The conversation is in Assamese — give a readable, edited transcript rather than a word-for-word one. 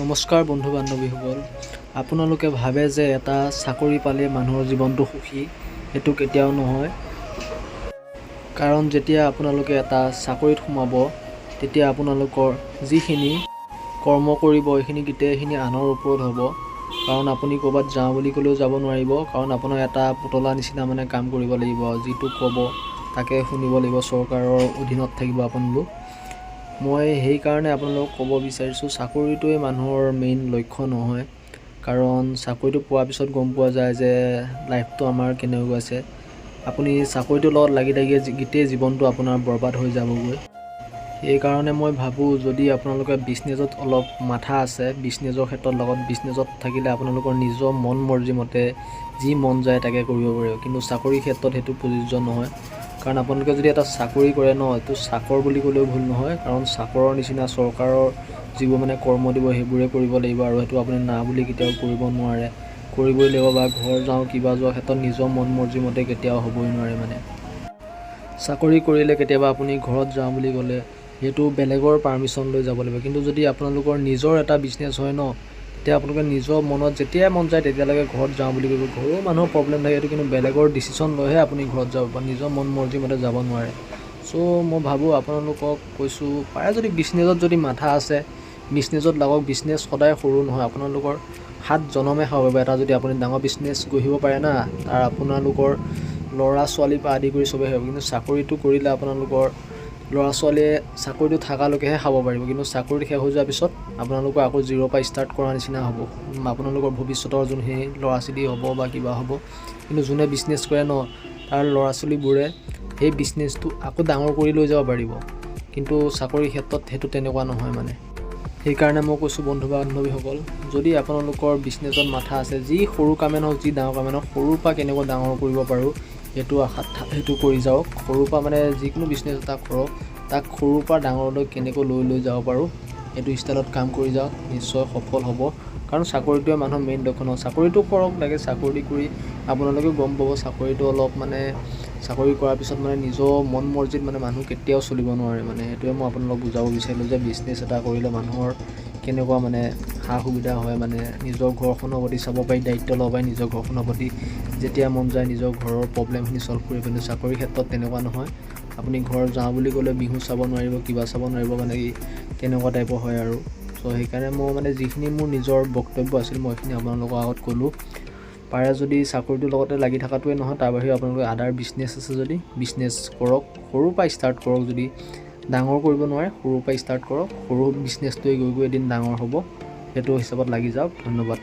নমস্কাৰ বন্ধু বান্ধৱীসকল, আপোনালোকে ভাবে যে এটা চাকৰি পালে মানুহৰ জীৱনটো সুখী, সেইটো কেতিয়াও নহয়। কাৰণ যেতিয়া আপোনালোকে এটা চাকৰিত সোমাব, তেতিয়া আপোনালোকৰ যিখিনি কৰ্ম কৰিব এইখিনি গোটেইখিনি আনৰ ওপৰত হ'ব। কাৰণ আপুনি ক'ৰবাত যাওঁ বুলি ক'লেও যাব নোৱাৰিব, কাৰণ আপোনাৰ এটা পুতলা নিচিনা কাম কৰিব লাগিব। যিটো ক'ব তাকে শুনিব লাগিব, চৰকাৰৰ অধীনত থাকিব আপোনালোক। মই সেইকাৰণে আপোনালোকক ক'ব বিচাৰিছোঁ, চাকৰিটোৱে মানুহৰ মেইন লক্ষ্য নহয়। কাৰণ চাকৰিটো পোৱাৰ পিছত গম পোৱা যায় যে লাইফটো আমাৰ কেনেকুৱা আছে। আপুনি চাকৰিটোৰ লগত লাগি গোটেই জীৱনটো আপোনাৰ বৰবাদ হৈ যাবগৈ। সেইকাৰণে মই ভাবোঁ, যদি আপোনালোকে বিজনেছত অলপ মাথা আছে, বিজনেছৰ ক্ষেত্ৰত লগত বিজনেছত থাকিলে আপোনালোকৰ নিজৰ মন মৰ্জিমতে যি মন যায় তাকে কৰিব পাৰিব। কিন্তু চাকৰিৰ ক্ষেত্ৰত সেইটো প্ৰযোজ্য নহয়। কাৰণ আপোনালোকে যদি এটা চাকৰি কৰে ন, এইটো চাকৰ বুলি ক'লেও ভুল নহয়। কাৰণ চাকৰৰ নিচিনা চৰকাৰৰ যিবোৰ কৰ্ম দিব সেইবোৰে কৰিব লাগিব, আৰু সেইটো আপুনি না বুলি কেতিয়াও কৰিব নোৱাৰে, কৰিবই লাগিব। বা ঘৰ যাওঁ কিবা যোৱাৰ ক্ষেত্ৰত নিজৰ মন মৰ্জিমতে কেতিয়াও হ'বই নোৱাৰে। চাকৰি কৰিলে কেতিয়াবা আপুনি ঘৰত যাওঁ বুলি ক'লে সেইটো বেলেগৰ পাৰ্মিশ্যন লৈ যাব লাগিব। কিন্তু যদি আপোনালোকৰ নিজৰ এটা বিজনেছ হয় ন, তেতিয়া আপোনালোকে নিজৰ মনত যেতিয়াই মন যায় তেতিয়ালৈকে ঘৰত যাওঁ বুলি ক'ব। ঘৰৰ মানুহৰ প্ৰব্লেম থাকে সেইটো, কিন্তু বেলেগৰ ডিচিশ্যন লৈহে আপুনি ঘৰত যাব বা নিজৰ মন মৰ্জিমতে যাব নোৱাৰে। চ' মই ভাবোঁ আপোনালোকক কৈছোঁ, পাৰে যদি বিজনেছত যদি মাথা আছে, বিজনেছত লাগক। বিজনেছ সদায় সৰু নহয়, আপোনালোকৰ 7 জনমে খাব পাৰিব। এটা যদি আপুনি ডাঙৰ বিজনেছ গঢ়িব পাৰে না, তাৰ আপোনালোকৰ ল'ৰা ছোৱালীৰ পৰা আদি কৰি চবেই খাব। কিন্তু চাকৰিটো কৰিলে আপোনালোকৰ ল'ৰা ছোৱালীয়ে চাকৰিটো থকালৈকেহে খাব পাৰিব। কিন্তু চাকৰি শেষ হৈ যোৱাৰ পিছত আপোনালোকৰ আকৌ জিৰ'ৰ পৰা ষ্টাৰ্ট কৰাৰ নিচিনা হ'ব। আপোনালোকৰ ভৱিষ্যতৰ যোনখিনি ল'ৰা ছোৱালী হ'ব বা কিবা হ'ব। কিন্তু যোনে বিজনেছ কৰে ন, তাৰ ল'ৰা ছোৱালীবোৰে সেই বিজনেছটো আকৌ ডাঙৰ কৰি লৈ যাব পাৰিব। কিন্তু চাকৰিৰ ক্ষেত্ৰত সেইটো তেনেকুৱা নহয়। সেইকাৰণে মই কৈছোঁ বন্ধু বান্ধৱীসকল, যদি আপোনালোকৰ বিজনেছত মাথা আছে, যি সৰু কামে নহওক যি ডাঙৰ কামে নহওক, সৰুৰ পৰা কেনেকৈ ডাঙৰ কৰিব পাৰোঁ সেইটো আশাত সেইটো কৰি যাওক। সৰুৰ পৰা যিকোনো বিজনেছ এটা কৰক, তাক সৰুৰ পৰা ডাঙৰলৈ কেনেকৈ লৈ যাব পাৰোঁ সেইটো ষ্টাইলত কাম কৰি যাওক, নিশ্চয় সফল হ'ব। কাৰণ চাকৰিটোৱে মানুহৰ মেইন লক্ষ্য নহয়। চাকৰিটো কৰক লাগে, চাকৰি কৰি আপোনালোকেও গম পাব চাকৰিটো অলপ চাকৰি কৰাৰ পিছত নিজৰ মন মৰ্জিত মানুহ কেতিয়াও চলিব নোৱাৰে। সেইটোৱে মই আপোনালোকক বুজাব বিচাৰিলোঁ যে বিজনেছ এটা কৰিলে মানুহৰ কেনেকুৱা সা সুবিধা হয়। নিজৰ ঘৰখনৰ প্ৰতি চাব পাৰি, দায়িত্ব ল'ব পাৰি নিজৰ ঘৰখনৰ প্ৰতি। যেতিয়া মন যায় নিজৰ ঘৰৰ প্ৰব্লেমখিনি ছল্ভ কৰিব। কিন্তু চাকৰিৰ ক্ষেত্ৰত তেনেকুৱা নহয়। আপুনি ঘৰ যাওঁ বুলি ক'লে বিহু চাব নোৱাৰিব, কিবা চাব নোৱাৰিব, তেনেকুৱা টাইপৰ হয় আৰু। চ' সেইকাৰণে মই যিখিনি মোৰ নিজৰ বক্তব্য আছিল মই এইখিনি আপোনালোকৰ আগত ক'লোঁ। পাৰে যদি চাকৰিটোৰ লগতে লাগি থকাটোৱে নহয়, তাৰ বাহিৰেও আপোনালোকে আদাৰ বিজনেছ আছে যদি বিজনেছ কৰক। সৰুৰ পৰা ষ্টাৰ্ট কৰক। যদি ডাঙৰ কৰিব নোৱাৰে সৰুৰ পৰা ষ্টাৰ্ট কৰক। সৰু বিজনেছটোৱে গৈ এদিন ডাঙৰ হ'ব, সেইটো হিচাপত লাগি যাওক। ধন্যবাদ।